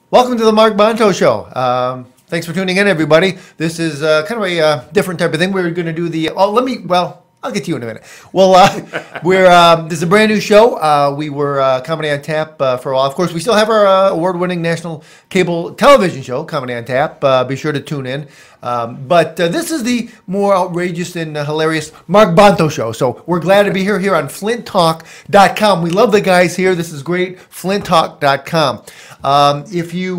Welcome to the Mark Bonto Show. Thanks for tuning in, everybody. This is kind of a different type of thing. We're going to do the. I'll get to you in a minute. Well, this is a brand new show. We were Comedy on Tap for a while. Of course, we still have our award-winning national cable television show, Comedy on Tap. Be sure to tune in. But this is the more outrageous and hilarious Mark Bonto Show. So we're glad to be here on flinttalk.com. We love the guys here. This is great. flinttalk.com. If you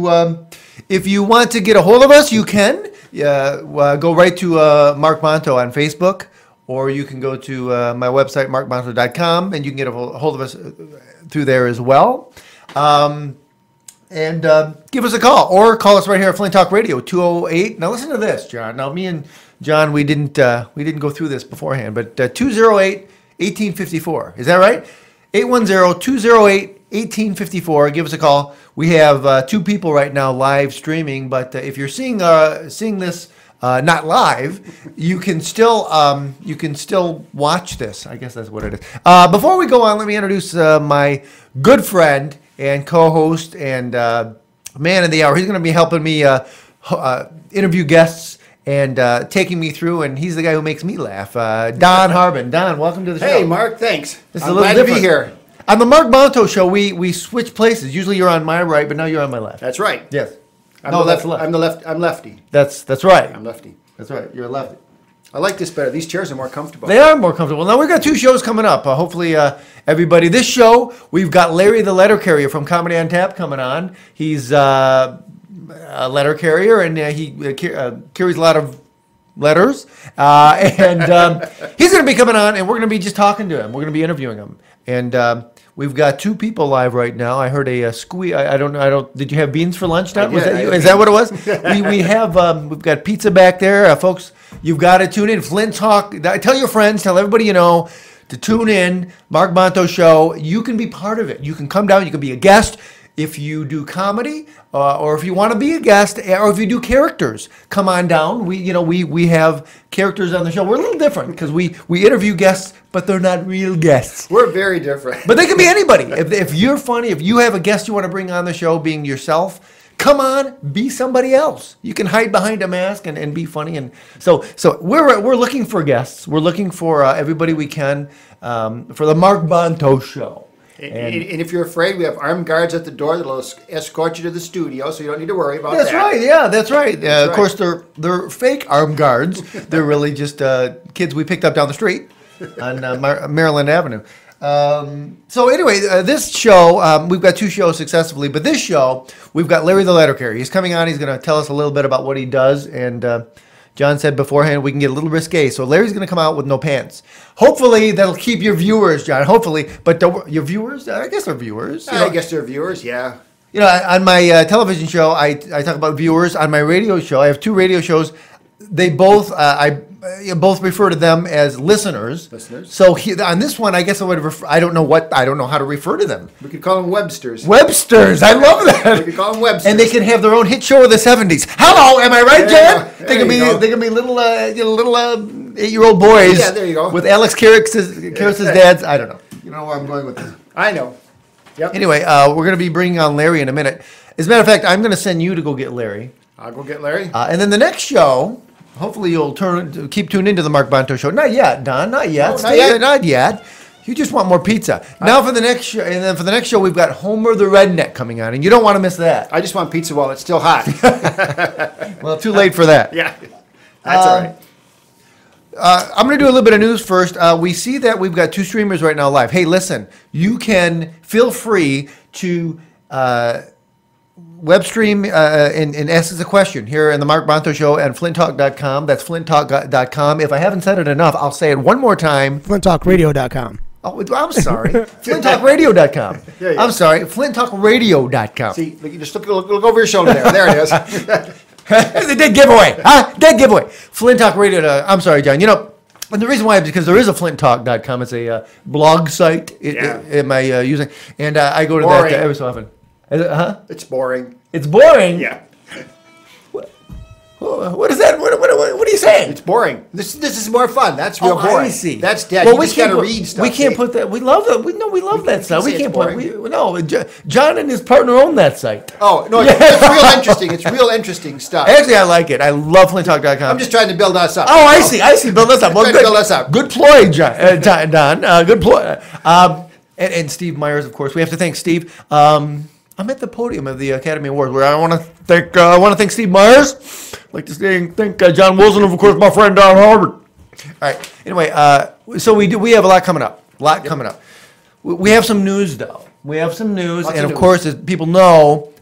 want to get a hold of us, you can go right to Mark Bonto on Facebook. Or you can go to my website, markbonto.com, and you can get a hold of us through there as well. And give us a call, or call us right here at Flint Talk Radio, 208. Now listen to this, John. Now me and John, we didn't go through this beforehand, but 208-1854. Is that right? 810-208-1854. Give us a call. We have two people right now live streaming, but if you're seeing this. Not live, you can still watch this. I guess that's what it is. Before we go on, let me introduce my good friend and co-host and man of the hour. He's going to be helping me interview guests and taking me through, and he's the guy who makes me laugh. Don Harbin. Don, welcome to the show. Hey, Mark, thanks. This is a little different. To be here. On the Mark Bonto Show, we switch places. Usually you're on my right, but now you're on my left. That's right. Yes. I'm lefty. That's right. I'm lefty. That's right. You're a lefty. I like this better. These chairs are more comfortable. They are more comfortable. Now, we've got two shows coming up. Hopefully, everybody. This show, we've got Larry the Letter Carrier from Comedy on Tap coming on. He's a letter carrier, and he carries a lot of letters. And he's going to be coming on, and we're going to be just talking to him. We're going to be interviewing him. And we've got two people live right now. I heard a squeak. I don't know. Did you have beans for lunch, Don? Was that you? Is that what it was? We've got pizza back there, folks. You've got to tune in. Flint Talk. Tell your friends. Tell everybody you know to tune in. Mark Bonto Show. You can be part of it. You can come down. You can be a guest. If you do comedy, or if you want to be a guest, or if you do characters, come on down. We have characters on the show. We're a little different because we interview guests, but they're not real guests. We're very different. But they can be anybody. If you're funny, if you have a guest you want to bring on the show, being yourself, come on, be somebody else. You can hide behind a mask and be funny. And so we're looking for guests. We're looking for everybody we can for the Mark Bonto Show. And if you're afraid, we have armed guards at the door that'll escort you to the studio, so you don't need to worry about that. That's right. Yeah, that's right. Of course, they're fake armed guards. They're really just kids we picked up down the street on Maryland Avenue. So anyway, this show, we've got two shows successfully, but this show, we've got Larry the Letter Carrier. He's coming on. He's going to tell us a little bit about what he does, and John said beforehand we can get a little risque, so Larry's going to come out with no pants. Hopefully, that'll keep your viewers, John. Hopefully, but your viewers, I guess they're viewers. I guess they're viewers, yeah. You know, on my television show, I talk about viewers. On my radio show, I have two radio shows. They both, I both refer to them as listeners. So on this one, I guess I would refer. I don't know how to refer to them. We could call them Websters. Websters, I love that. We could call them Websters. And they can have their own hit show of the '70s. Hello, am I right, Jen? They can be little 8-year-old boys. Yeah, there you go. With Alex Karraks's dads. I don't know. You know where I'm going with this. I know. Yep. Anyway, we're going to be bringing on Larry in a minute. As a matter of fact, I'm going to send you to go get Larry. I'll go get Larry. And then the next show. Hopefully you'll keep tuned into the Mark Bonto Show. Not yet, Don. Not yet. Not yet. You just want more pizza. Now for the next show, and then for the next show, we've got Homer the Redneck coming on, and you don't want to miss that. I just want pizza while it's still hot. Well, too late for that. Yeah, that's all right. I'm going to do a little bit of news first. We see that we've got two streamers right now live. Hey, listen, you can feel free to web stream and ask us a question here in the Mark Bonto Show and flinttalk.com. That's flinttalk.com. If I haven't said it enough, I'll say it one more time. flinttalkradio.com. Oh, I'm sorry. flinttalkradio.com. I'm sorry. flinttalkradio.com. See, just look over your shoulder there. There it is. The dead giveaway. Huh? Dead giveaway. Flint Talk Radio. I'm sorry, John. You know, and the reason why is because there is a flinttalk.com. It's a blog site. Am I using? And I go to that every so often. Is it, huh? It's boring. It's boring? Yeah. Who What is that? What are you saying? It's boring. This is more fun. That's real boring. I see. That's dead. Well, you we just gotta can't read stuff. We can't see? put that. We love that. We love that stuff. We say can't it's put. No, John and his partner own that site. Oh no, it's real interesting. It's real interesting stuff. Actually, I like it. I love FlintTalk.com. I'm just trying to build us up. Oh, I see. Build us up. Well, Trying to build us up. Good ploy, Don. Good ploy. And Steve Myers, of course. We have to thank Steve. I'm at the podium of the Academy Awards where I want to thank Steve Myers. I'd like to thank John Wilson, and of course my friend Don Harbin. All right. Anyway, so we have a lot coming up. We have some news though. We have some news, Lots and of of course, as people know,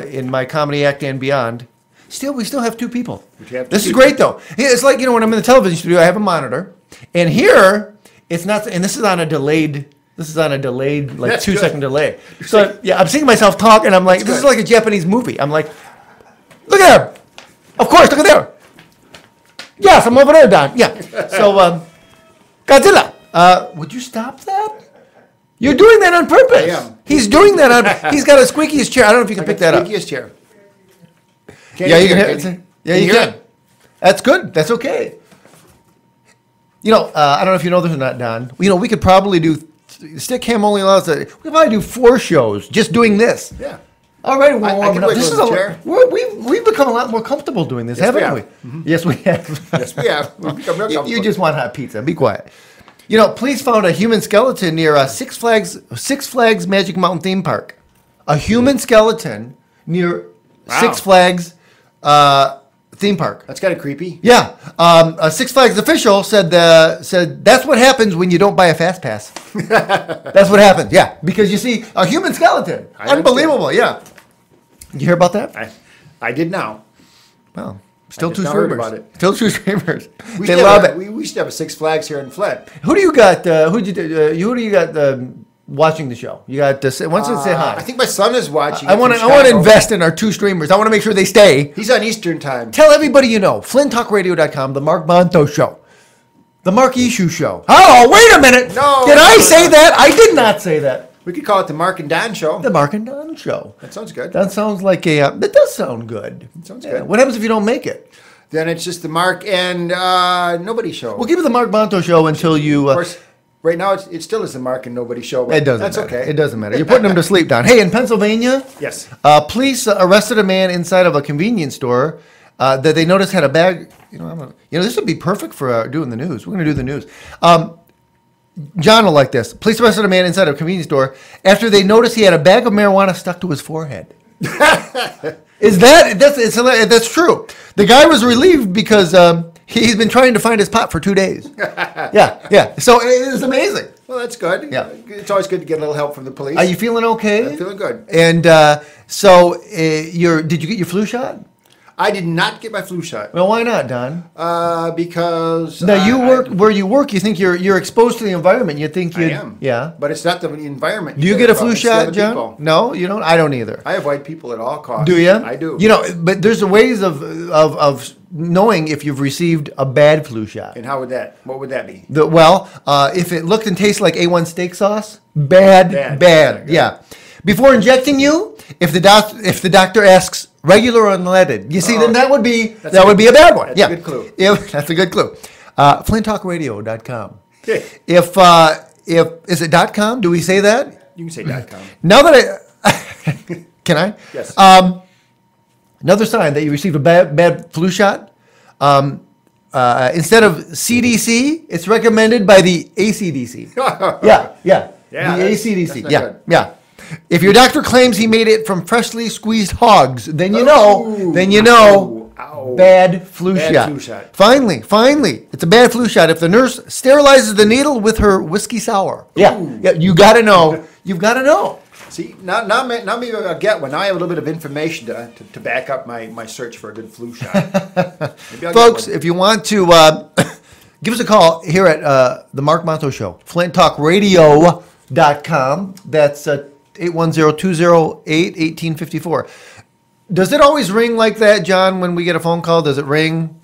in my comedy act and beyond, we still have two people. This is great though. It's like when I'm in the television studio, I have a monitor, and here it's not. And this is on a delayed. This is on a delayed, like That's 2-second delay. So yeah, I'm seeing myself talk, and I'm like, this is like a Japanese movie. I'm like, look at there. Of course, look at there. Yes, I'm over there, Don. Yeah. So, Godzilla, would you stop that? You're doing that on purpose. I am. He's doing that on. He's got a squeakiest chair. I don't know if you can pick that up. Squeakiest chair. Yeah, you can hit it. Yeah, you can. That's good. That's okay. I don't know if you know this or not, Don. We could probably do. Stickcam only allows that. We could probably do 4 shows just doing this. Yeah. All right, we're I warming can up. wiggle This is in the chair. we've become a lot more comfortable doing this, haven't we? Mm-hmm. Yes, we have. Yes, we have. We've become real You comfortable. just want hot pizza. Be quiet. Police found a human skeleton near Six Flags Magic Mountain theme park. A human skeleton near Six Flags theme park. That's kind of creepy. Yeah, a Six Flags official said that's what happens when you don't buy a fast pass. That's what happens. Yeah, because you see a human skeleton. Unbelievable. Yeah. You hear about that? I did now. Well, still I two just now heard streamers. about it. Still two streamers. We They used to love have it. We used to have a Six Flags here in Flint. Who do you got? Who do you got watching the show? You got once say hi. I think my son is watching. I want to invest in our 2 streamers. I want to make sure they stay. He's on Eastern time. Tell everybody you know. FlintTalkRadio.com, the Mark Bonto Show, the Mark Ishu Show. Oh, wait a minute! No. Did I say that? I did not say that. We could call it the Mark and Don Show. The Mark and Don Show. That sounds good. That sounds like a. That does sound good. It sounds good. What happens if you don't make it? Then it's just the Mark and Nobody Show. We'll keep it the Mark Bonto Show until you. Of course, right now it still is the Mark and Nobody Show. But It doesn't That's matter. okay. It doesn't matter. You're putting them to sleep, Don. Hey, in Pennsylvania, Yes. police arrested a man inside of a convenience store that they noticed had a bag. This would be perfect for doing the news. We're going to do the news. John will like this. Police arrested a man inside a convenience store after they noticed he had a bag of marijuana stuck to his forehead. That's true. The guy was relieved because he's been trying to find his pot for 2 days. Yeah. So it's amazing. Well, that's good. Yeah. It's always good to get a little help from the police. Are you feeling okay? I'm feeling good. And did you get your flu shot? I did not get my flu shot. Well, why not, Don? Because Now you work where you work. You think you're exposed to the environment. You think you? I am. Yeah. But it's not the environment. Do you get a flu It's the shot, other John? people. No, you don't. I don't either. I avoid people at all costs. Do you? I do. But there's ways of knowing if you've received a bad flu shot. And what would that be? If it looked and tastes like A1 steak sauce, bad. Bad. Yeah. Before injecting you, if the doctor asks regular or unleaded, you see, then that would be a bad one. That's a good clue. That's a good clue. FlintTalkRadio.com. If is it .com? Do we say that? You can say .com. Now that can I? Yes. Another sign that you received a bad flu shot. Instead of CDC, it's recommended by the ACDC. Yeah. The ACDC. Yeah. If your doctor claims he made it from freshly squeezed hogs, then you know. Ow. Bad flu shot. Finally, it's a bad flu shot. If the nurse sterilizes the needle with her whiskey sour. Yeah. You got to know. You've got to know. See, now maybe I'll get one. Now I have a little bit of information to back up my search for a good flu shot. Maybe I'll Folks, get one. if you want to give us a call here at the Mark Bonto Show, FlintTalkRadio.com. That's 810-208-1854. Does it always ring like that, John, when we get a phone call? Does it ring?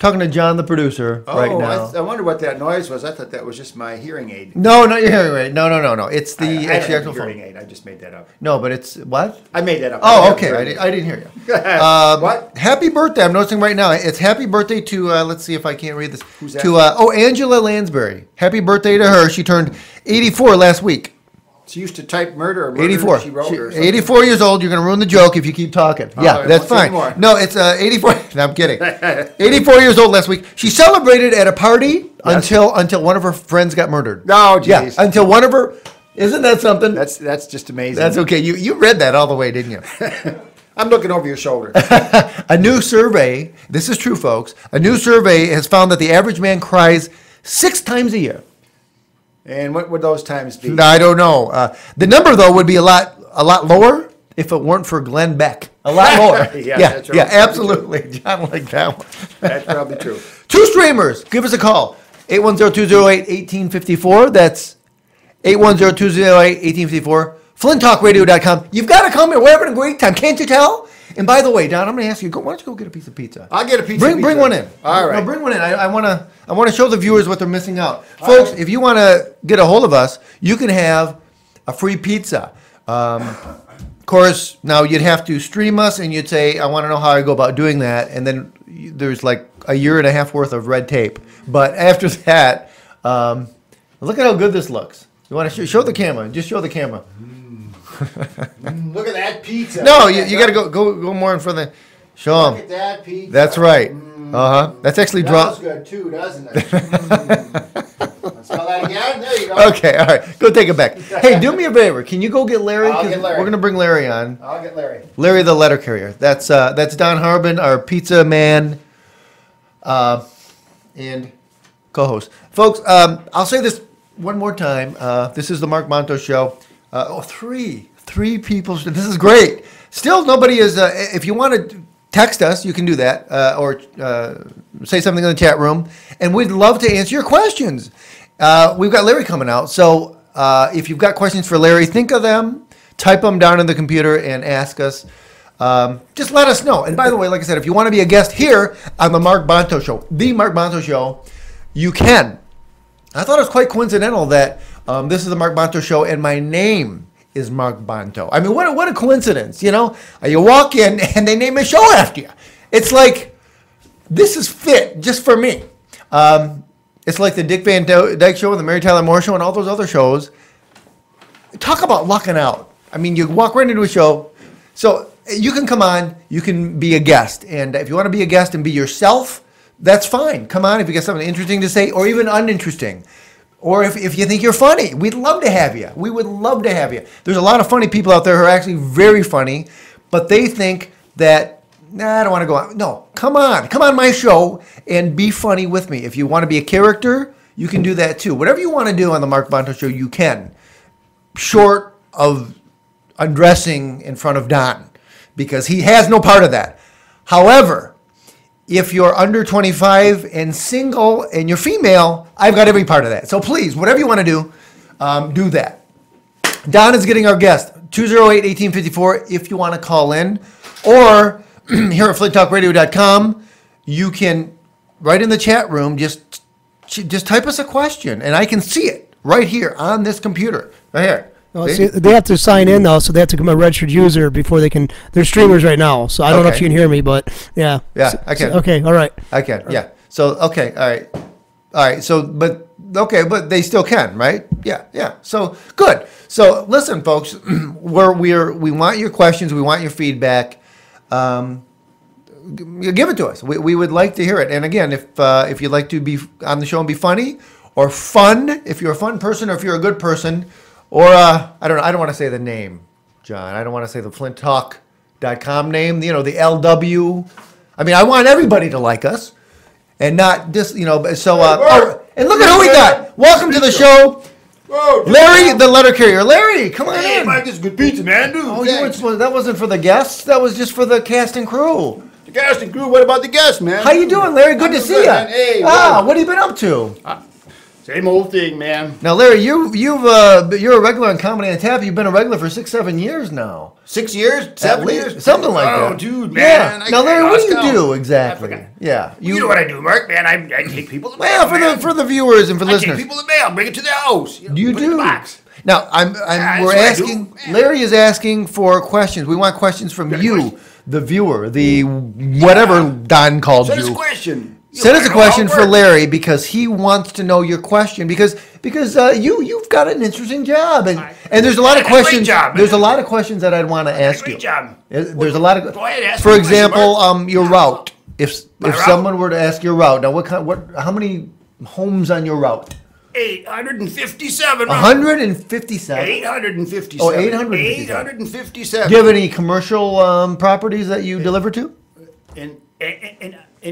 talking to John, the producer, right now. I wonder what that noise was. I thought that was just my hearing aid. No, not your hearing aid. No. It's the I actual hearing phone. aid. I just made that up. No, but it's what? I made that up. Oh, okay. I didn't hear you. What? Happy birthday! I'm noticing right now. It's happy birthday to. Let's see if I can't read this. Who's that? To Angela Lansbury. Happy birthday to her. She turned 84 last week. She used to type murder or murder. 84. She wrote or 84 years old. You're going to ruin the joke if you keep talking. Oh, Yeah, that's fine. No, it's 84. No, I'm kidding. 84 years old last week. She celebrated at a party until one of her friends got murdered. No, geez. Yeah, until one of her. Isn't that something? That's just amazing. That's okay. You read that all the way, didn't you? I'm looking over your shoulder. A new survey. This is true, folks. A new survey has found that the average man cries 6 times a year. And what would those times be? I don't know. The number though would be a lot lower if it weren't for Glenn Beck. A lot lower. Yeah, that's yeah, right. absolutely. John like that one. That's probably true. 2 streamers. Give us a call. 810-208-1854. That's 810-208-1854. FlintTalkRadio.com. You've got to come here. We're having a great time. Can't you tell? And by the way, Don, I'm going to ask you. Why don't you go get a piece of pizza? I'll get a piece of pizza. Bring one in. All right. No, bring one in. I want to show the viewers what they're missing out. Folks, if you want to get a hold of us, you can have a free pizza. Of course, now you'd have to stream us, and you'd say, I want to know how I go about doing that. And then there's like a year and a half worth of red tape. But after that, look at how good this looks. You want to show the camera? Just show the camera. Look at that pizza. No, you got to go more in front of the. Show them. Look at that pizza. That's right. That's actually Smells good too, doesn't it? Smell that again? There you go. Okay, all right. Go take it back. Hey, do me a favor. Can you go get Larry? I'll get Larry. We're going to bring Larry on. I'll get Larry. Larry the letter carrier. That's Don Harbin, our pizza man and co-host. Folks, I'll say this one more time. This is the Mark Bonto Show. Three people. This is great. Still, nobody is. If you want to text us, you can do that, or say something in the chat room, and we'd love to answer your questions. We've got Larry coming out, so if you've got questions for Larry, think of them, type them down in the computer, and ask us. Just let us know. And by the way, like I said, if you want to be a guest here on the Mark Bonto Show, you can. I thought it was quite coincidental that this is the Mark Bonto Show, and my name is Mark Bonto. I mean, what a coincidence, you know? You walk in, and they name a show after you. It's like, this is fit just for me. It's like the Dick Van Dyke Show and the Mary Tyler Moore Show and all those other shows. Talk about lucking out. I mean, you walk right into a show. So you can come on, you can be a guest. And if you want to be a guest and be yourself, that's fine. Come on if you got something interesting to say or even uninteresting. Or if you think you're funny, we'd love to have you. We would love to have you. There's a lot of funny people out there who are actually very funny, but they think that, I don't want to go on. No, come on my show and be funny with me. If you want to be a character, you can do that too. Whatever you want to do on the Mark Bonto Show, you can. Short of undressing in front of Don, because he has no part of that. However, if you're under 25 and single and you're female, I've got every part of that. So please, whatever you want to do that. Don is getting our guest, 208-1854, if you want to call in. Or here at FlintTalkRadio.com, you can, right in the chat room, just type us a question, and I can see it right here on this computer, right here. No, see, they have to sign in though, so they have to become a registered user before they can. They're streamers right now, so I don't know if you can hear me, but yeah. Yeah, I can. Okay, all right. I can. Yeah. So okay, all right. So, but they still can, right? Yeah. So good. So listen, folks, we want your questions, we want your feedback. Give it to us. We would like to hear it. And again, if you'd like to be on the show and be funny or fun, if you're a fun person or if you're a good person. Or, I don't want to say the name, John. I don't want to say the flinttalk.com name, the LW. I mean, I want everybody to like us and not just, so, and look at who we got. Welcome to the show, Larry, the letter carrier. Larry, come on in. Hey, Mike, this is good pizza, man. Dude, oh, you weren't supposed, that wasn't for the guests. That was just for the cast and crew. The cast and crew, what about the guests, man? How you doing, Larry? Good to see you. Hey, what have you been up to? Same old thing, man. Now, Larry, you're a regular on Comedy on Tap. You've been a regular for 6-7 years now. 6 years? 7 years? Something like that. Oh, dude, man. Yeah. Now, Larry, what do you do exactly? Yeah. You know what I do, Mark, man. I take people to the mail. Well, for the viewers and for listeners. I take people to the mail, bring it to their house. Do you put it in do? the box. Now, we're asking. Larry is asking for questions. We want questions from you, the viewer, the whatever Don called you. Send us a question. Send us a question for Larry because he wants to know your question because you've got an interesting job and there's a lot of questions. There's a lot of questions that I'd want to ask you. Great job. There's a lot of. Go ahead, ask for me a example, question, your route. If route? someone were to ask your route, now how many homes on your route? 857. 157. 857. Oh, 857. 857. Do you have any commercial properties that you deliver to? And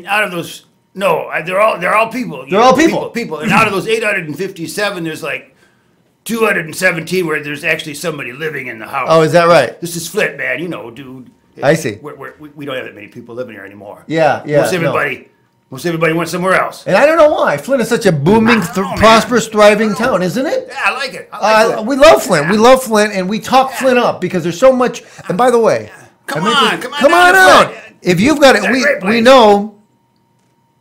out of those, no, they're all people. They're all people. People. And out of those 857, there's like 217 where there's actually somebody living in the house. Oh, is that right? This is Flint, man. You know, dude. I see. We don't have that many people living here anymore. Yeah. Most everybody went somewhere else. And I don't know why. Flint is such a booming, prosperous, thriving town, isn't it? Yeah, I like it. Flint. We love Flint. Yeah. We love Flint, and we talk Flint up because there's so much. And by the way, come on out. If you've got it, we know.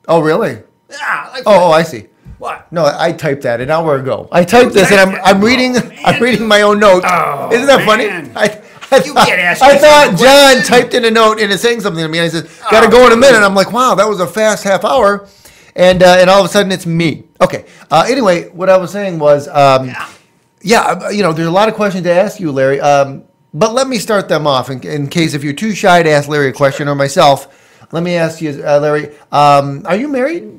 Oh, really? Yeah, I like Flint. Oh, I see. What? No, I typed that an hour ago. I typed this, and I'm reading. I'm reading my own note. Oh, isn't that funny? I thought John typed in a note and is saying something to me. And I said, "Got to go in a minute." I'm like, "Wow, that was a fast half hour," and all of a sudden it's me. Okay. Anyway, what I was saying was, there's a lot of questions to ask you, Larry. But let me start them off in case if you're too shy to ask Larry a question or myself. Let me ask you, Larry. Are you married?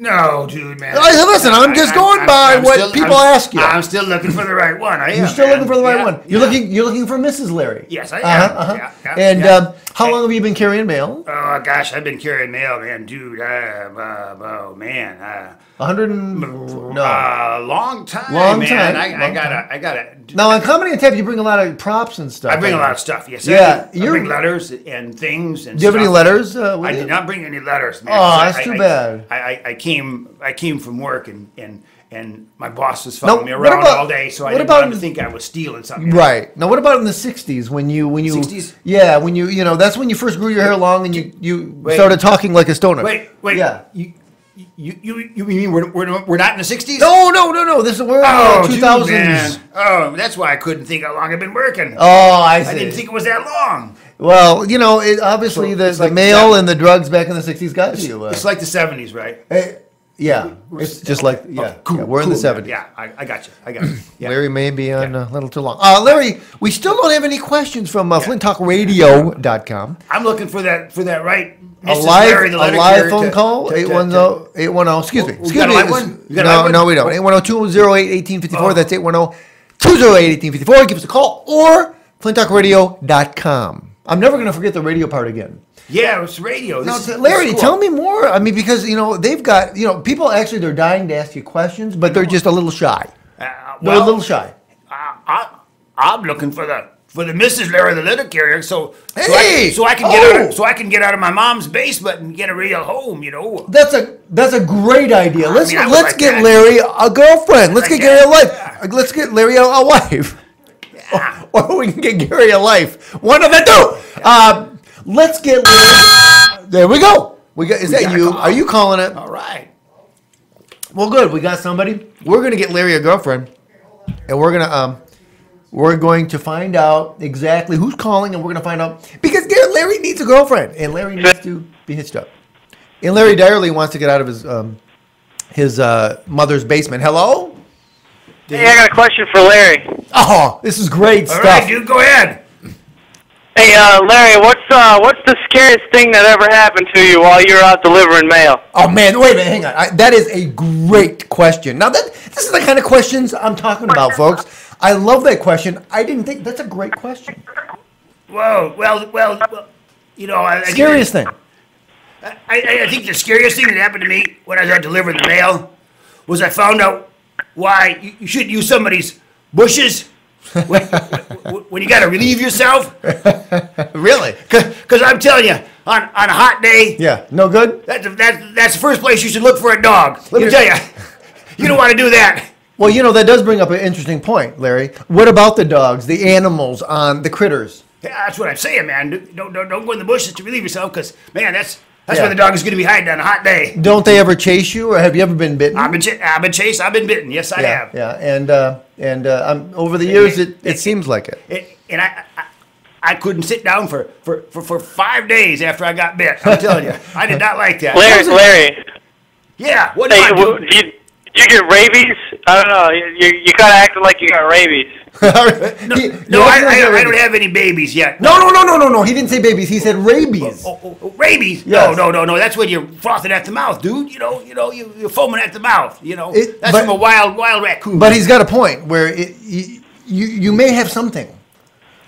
No, dude, man. Listen, I'm just going by what people ask you. I'm still looking for the right one. You're still looking for the right one. You're looking for Mrs. Larry. Yes, I am. Yeah. How long have you been carrying mail? Oh gosh, I've been carrying mail, man, dude. Oh man. 100 and long time. Long man. time. I gotta. Now on Comedy and Tap, you bring a lot of props and stuff. I bring a lot of stuff. Yes. Yeah. I bring letters and things. And do you have any letters? I did not bring any letters, man. Oh, that's too bad. I came from work and my boss was following me around all day, so I didn't want him to think I was stealing something. Right. Now, what about in the 60s when you 60s? Yeah, when that's when you first grew your hair long and you started talking like a stoner. Wait. Yeah. You mean we're not in the 60s? No. This is we're in the 2000s. Dude, man. Oh, that's why I couldn't think how long I've been working. Oh, I see. I didn't think it was that long. Well, obviously the mail and the drugs back in the 60s got to you. It's like the 70s, right? Yeah, it's just like cool, we're in the 70s. Yeah, I got you. Yeah. Larry may be on a little too long. Larry, we still don't have any questions from FlintTalkRadio.com. I'm looking for that right. A live phone call 810. Excuse me. You got a live one? No, we don't. 810-208-1854. That's 810-208-1854. Give us a call or FlintTalkRadio.com. I'm never going to forget the radio part again. Yeah, it's radio. Larry, tell me more. I mean, because they've got people actually they're dying to ask you questions, but they're just a little shy. They're a little shy. I'm looking for the Mrs. Larry the Letter Carrier, so I can get out of my mom's basement and get a real home. That's a great idea. Let's get Larry a girlfriend. Let's get Gary a life. Let's get Larry a wife. Yeah. Or we can get Gary a life. One of the two. Let's get Larry. There we go. Is that you? Are you calling it? All right. Well, good. We got somebody. We're gonna get Larry a girlfriend, and we're going to find out exactly who's calling, and we're gonna find out because Larry needs a girlfriend, and Larry needs to be hitched up. And Larry direly wants to get out of his mother's basement. Hello. Hey, I got a question for Larry. Oh, this is great stuff. All right, dude, go ahead. Hey, Larry, what's the scariest thing that ever happened to you while you were out delivering mail? Oh man, wait a minute, hang on. That is a great question. Now this is the kind of questions I'm talking about, folks. I love that question. I didn't think that's a great question. Well, Scariest thing. I think the scariest thing that happened to me when I was out delivering the mail was I found out why you shouldn't use somebody's bushes when you got to relieve yourself. Really? Because I'm telling you, on a hot day, yeah, no good. That's the first place you should look for a dog. Let me tell you, You don't want to do that. Well, that does bring up an interesting point, Larry. What about the dogs, the animals, the critters? Yeah, that's what I'm saying, man. Don't go in the bushes to relieve yourself, because, man, that's Yeah. where the dog is going to be hiding on a hot day. Don't they ever chase you, or have you ever been bitten? I've been chased. I've been bitten. Yes, I have. Yeah, and over the years, it seems like it. And I couldn't sit down for 5 days after I got bit. I'm telling you, I did not like that. Larry. Yeah. What Hey, do did you get rabies? I don't know. You kind of acting like you got rabies. No, I don't have any babies yet. No. He didn't say babies. He said rabies. Rabies? Yes. No. That's when you're frothing at the mouth, dude. You're foaming at the mouth. That's but- from a wild raccoon. But he's got a point where you may have something.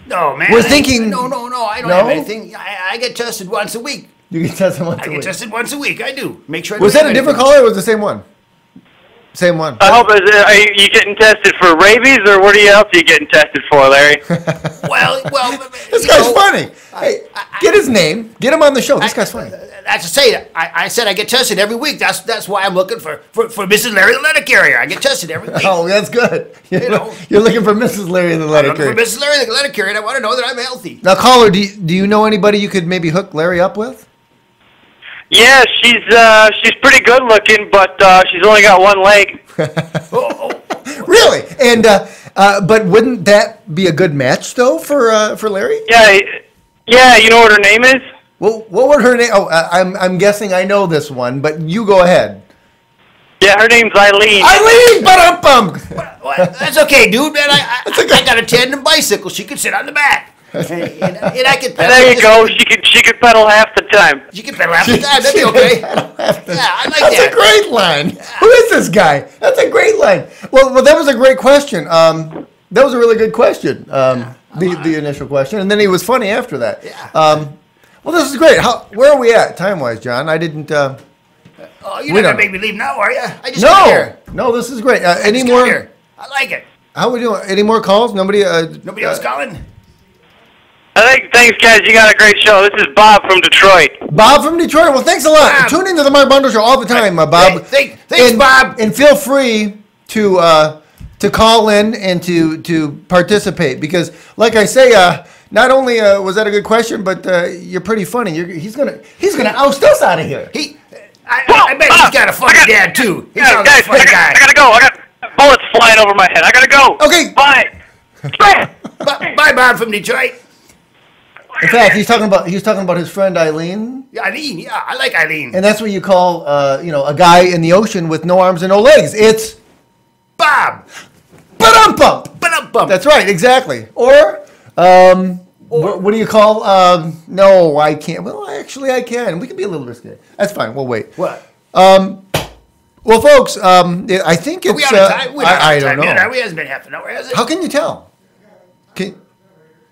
No, man. We're thinking- No. I don't No? have anything. I get tested once a week. You can test him once I a get week. tested once a week. I do. Make sure. I Was don't that a have different anything. caller, or was it the same one? Same one. I hope are you getting tested for rabies, or what else are you getting tested for, Larry? Well, This guy's funny. Hey, get his name. Get him on the show. This guy's funny. That's to say, I said I get tested every week. That's why I'm looking for Mrs. Larry the letter carrier. I get tested every week. Oh, that's good. know. You're looking for Mrs. Larry the I'm letter looking carrier. for Mrs. Larry the letter carrier, and I want to know that I'm healthy. Now, caller, do you know anybody you could maybe hook Larry up with? Yeah, she's pretty good looking, but she's only got one leg. Really? And but wouldn't that be a good match though for Larry? Yeah. You know what her name is? Well, what would her name? Oh, I'm guessing I know this one, but you go ahead. Yeah, her name's Eileen. Eileen, ba-dum-bum. Well, that's okay, dude, man. I got a tandem bicycle. She can sit on the back. And I can pedal. There you go. She could pedal half the time. She can pedal half the time. That'd be okay. Yeah, I like That's that. a great line. Who is this guy? That's a great line. Well, that was a great question. That was a really good question. The initial question, and then he was funny after that. Yeah. Well, this is great. Where are we at time-wise, John? I didn't. Oh, you're We not don't- gonna make me leave now, are you? I just got here. No, this is great. I Any just got more? here. I like it. How we doing? Any more calls? Nobody. Nobody else calling? Thanks, guys. You got a great show. This is Bob from Detroit. Bob from Detroit. Well, thanks a lot. Bob. Tune into the Mark Bonto Show all the time, Bob. Hey, thanks, Bob. And feel free to call in and to participate because, like I say, not only was that a good question, but you're pretty funny. He's gonna oust us out of here. I bet he's got a funny dad too. He sounds like a funny guy. I gotta go. I got bullets flying over my head. I gotta go. Okay. Bye. Bye, Bob from Detroit. In fact, he's talking about his friend Eileen, Yeah, Eileen. Yeah, I like Eileen. and that's what you call a guy in the ocean with no arms and no legs. It's Bob. ba-dum-bump. Ba-dum-bum. That's right, exactly. Or what do you call? No, I can't. Well, actually, I can. We can be a little risky. That's fine. We'll wait. What? Well, folks, I think it's. Are we out of time? We're not out I of don't time know. yet, are we? It hasn't been half an hour, has it? How can you tell?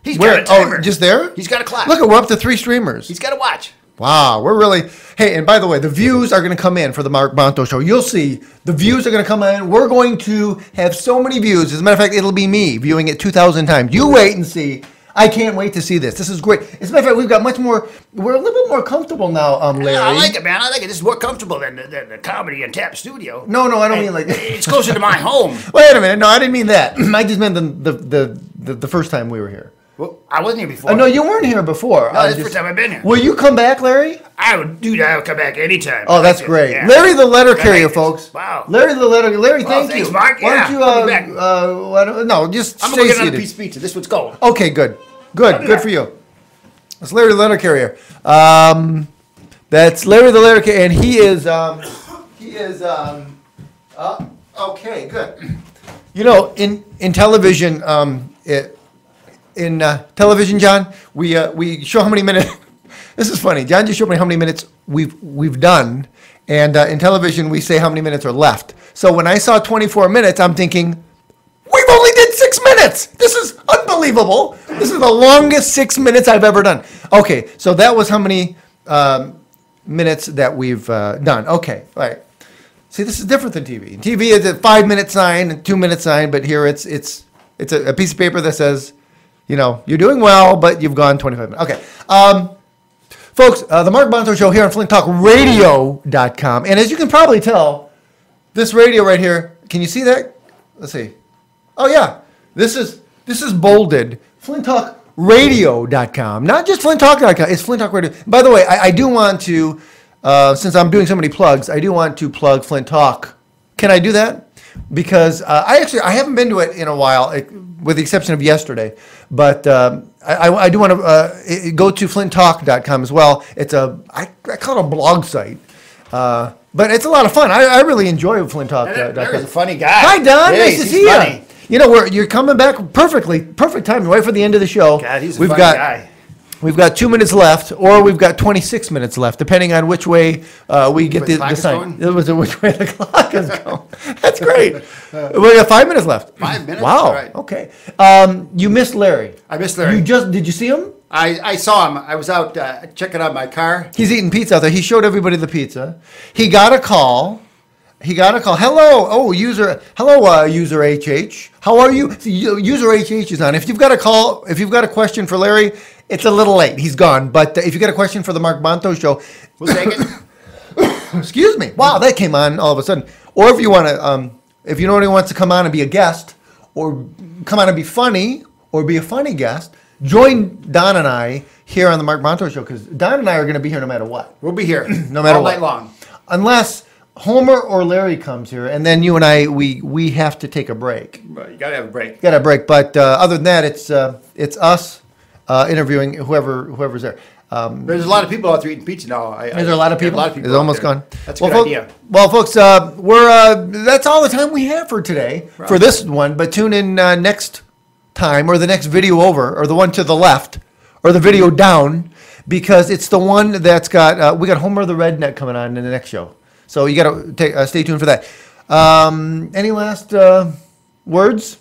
He's Where? got a timer. Oh, just there? He's got a clock. Look, we're up to 3 streamers. He's got a watch. Wow, we're really. Hey, and by the way, the views are going to come in for the Mark Bonto Show. You'll see the views are going to come in. We're going to have so many views. As a matter of fact, it'll be me viewing it 2,000 times. You wait and see. I can't wait to see this. This is great. As a matter of fact, we've got much more. We're a little bit more comfortable now, Larry. I like it, man. I like it. This is more comfortable than the comedy and tap studio. No, I don't mean like. It's closer to my home. Wait a minute. No, I didn't mean that. I just meant the first time we were here. Well, I wasn't here before. Oh, no, you weren't here before. No, this is the first time I've been here. Will you come back, Larry? I'll come back anytime. Oh, that's great. Yeah. Larry the letter I carrier, like this. folks. Wow. Larry, thank thanks, you. Mark. Why don't Yeah, you, I'll be back. no, just I'm stay going to get another seated. piece of pizza. This one's cold. Okay, good for you. That's Larry the letter carrier. That's Larry the letter carrier, and he is okay, good. You know, in television, in television, John, we show how many minutes. This is funny. John just showed me how many minutes we've done, and in television we say how many minutes are left. So when I saw 24 minutes, I'm thinking, we've only did 6 minutes. This is unbelievable. This is the longest 6 minutes I've ever done. Okay, so that was how many minutes that we've done. Okay, all right. See, this is different than TV. TV is a 5-minute sign, a 2-minute sign, but here it's a piece of paper that says, you're doing well, but you've gone 25 minutes. Okay. Folks, the Mark Bonto Show here on FlintTalkRadio.com. And as you can probably tell, this radio right here. Can you see that? Let's see. Oh yeah, this is bolded. FlintTalkRadio.com, not just FlintTalk.com. It's FlintTalk Radio. By the way, I do want to, since I'm doing so many plugs, I do want to plug Flint Talk. Can I do that? Because I haven't been to it in a while, with the exception of yesterday. But I do want to go to FlintTalk.com as well. It's I call it a blog site. But it's a lot of fun. I really enjoy FlintTalk.com. Larry's a funny guy. Hi, Don. Yes, Nice to he's see funny. you. You know, you're coming back perfect time, right for the end of the show. God, he's a funny guy. We've got 2 minutes left, or we've got 26 minutes left, depending on which way we get the sign. It was which way the clock is going. That's great. We got 5 minutes left. 5 minutes? Wow. All right. Okay. You missed Larry. I missed Larry. Did you see him? I saw him. I was out checking out my car. He's eating pizza out there. He showed everybody the pizza. He got a call. Hello. Oh, user HH. How are you? User HH is on. If you've got a question for Larry, it's a little late. He's gone. But if you got a question for the Mark Bonto Show, We'll take it. excuse me. Wow, that came on all of a sudden. Or if you want to, if you know anyone wants to come on and be a guest, or come on and be funny, or be a funny guest, join Don and I here on the Mark Bonto Show, because Don and I are going to be here no matter what. We'll be here No matter all what. night long. Unless Homer or Larry comes here, and then you and I, we have to take a break. But you gotta have a break. Got a break, but other than that, it's us interviewing whoever's there. There's a lot of people out there eating pizza now. Is there a lot of people? A lot of people It's almost out there. gone. That's a good idea. Well, folks, that's all the time we have for today for this one. But tune in next time, or the next video over, or the one to the left, or the video down, because it's the one that's got we got Homer the Redneck coming on in the next show. So you got to stay tuned for that. Any last words?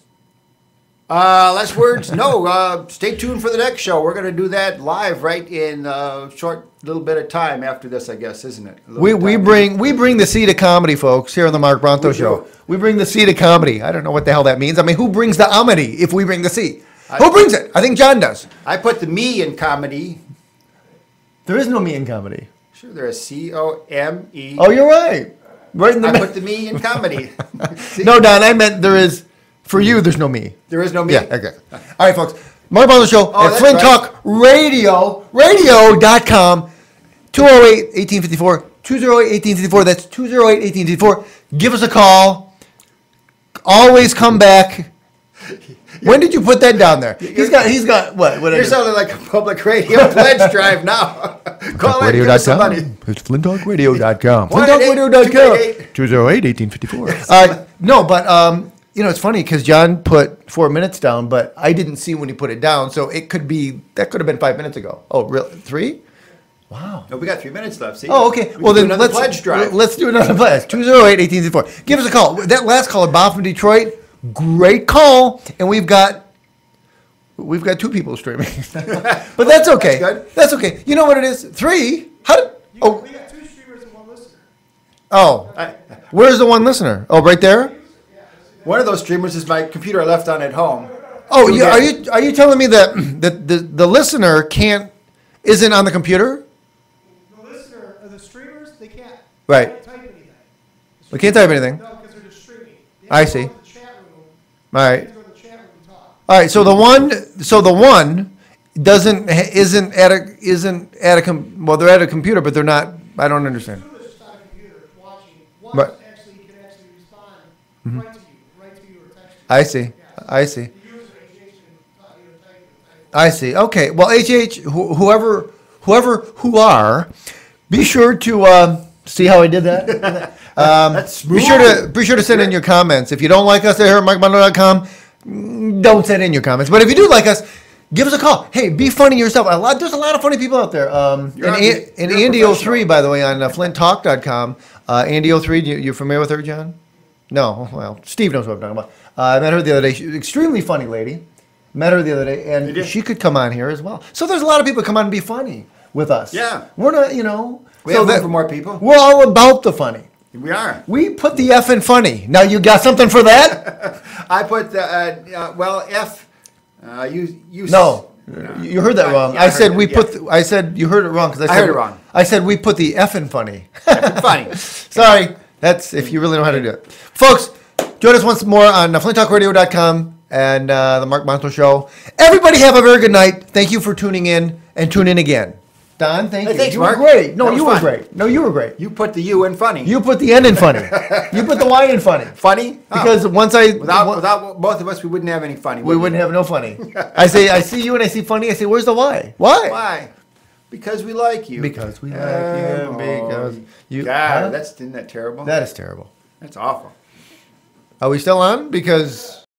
Last words? No. Stay tuned for the next show. We're going to do that live right in a short little bit of time after this, I guess, isn't it? We bring the seed of comedy, folks, here on the Mark Bonto Show. We bring the seed of comedy. I don't know what the hell that means. I mean, who brings the amity if we bring the seed? Who brings it? I think John does. I put the me in comedy. There is no me in comedy. Sure, there is COME. Oh, you're right. Right in the I middle. put the me in comedy. See? No, Don, I meant there is, for you, there's no me. There is no me. Yeah, okay. All right, folks. Mark Bonto Show at that's Flint right. Talk Radio.com. 208-1854. 208-1854. That's 208-1854. Give us a call. Always come back. When did you put that down there? He's got what? You're sounding like a public radio pledge drive now. Call in, give us some money. It's FlintTalkRadio.com. 1-888-288. 208-1854. No, but it's funny because John put 4 minutes down, but I didn't see when he put it down, so that could have been 5 minutes ago. Oh, really? 3? Wow. No, we got 3 minutes left. See? Oh, okay. Well, then let's pledge drive. Let's do another pledge. 208-1854. Give us a call. That last caller, Bob from Detroit, great call, and we've got 2 people streaming, but that's okay. That's good. That's okay. You know what it is? 3. How did? Oh, We got 2 streamers and 1 listener. oh. Where's the one listener? Oh, right there. One of those streamers is my computer I left on at home. Oh, are you telling me that the listener isn't on the computer? The listener, the streamers, they can't Right. type anything. We can't type anything. No, because they're just streaming. They I have to see. go to the chat room. All They right. have to go to the chat room and talk. All right. So the one isn't at a well, they're at a computer, but they're not. I don't understand. Two is just on a computer watching. One Right. can actually respond right to you or text you. I see. I see. The user HH can type. I see. Okay. Well, HH, who are, be sure to see how I did that. That's Be sure to send in your comments. If you don't like us here at MarkBonto.com, don't send in your comments. But if you do like us, give us a call. Hey, be funny yourself. There's a lot of funny people out there. And Andy 03, by the way, on FlintTalk.com. Andy 03, you familiar with her, John? No. Well, Steve knows what I'm talking about. I met her the other day. She's an extremely funny lady. Met her the other day, and she could come on here as well. So there's a lot of people come on and be funny with us. Yeah. We're not, We have room for more people. We're all about the funny. We are. We put the F in funny. Now you got something for that? I put the F. You. No, you heard that wrong. Yeah, I said heard we it, put. You heard it wrong because I said heard it wrong. I said we put the F in funny. Funny. Sorry. That's if you really know how to do it. Folks, join us once more on FlintTalkRadio.com and the Mark Bonto Show. Everybody have a very good night. Thank you for tuning in, and tune in again. Don, thank you. Thanks, you Mark. were great. No, That was you were fun. great. No, you were great. You put the U in funny. You put the N in funny. You put the Y in funny. Funny? Because Oh. once I... Without both of us, we wouldn't have any funny. we wouldn't have no funny. I see you and I see funny. I say, where's the Y? Why? Why? Because we like you. Because we like you. Because you... God, Huh? isn't that terrible? That is terrible. That's awful. Are we still on? Because...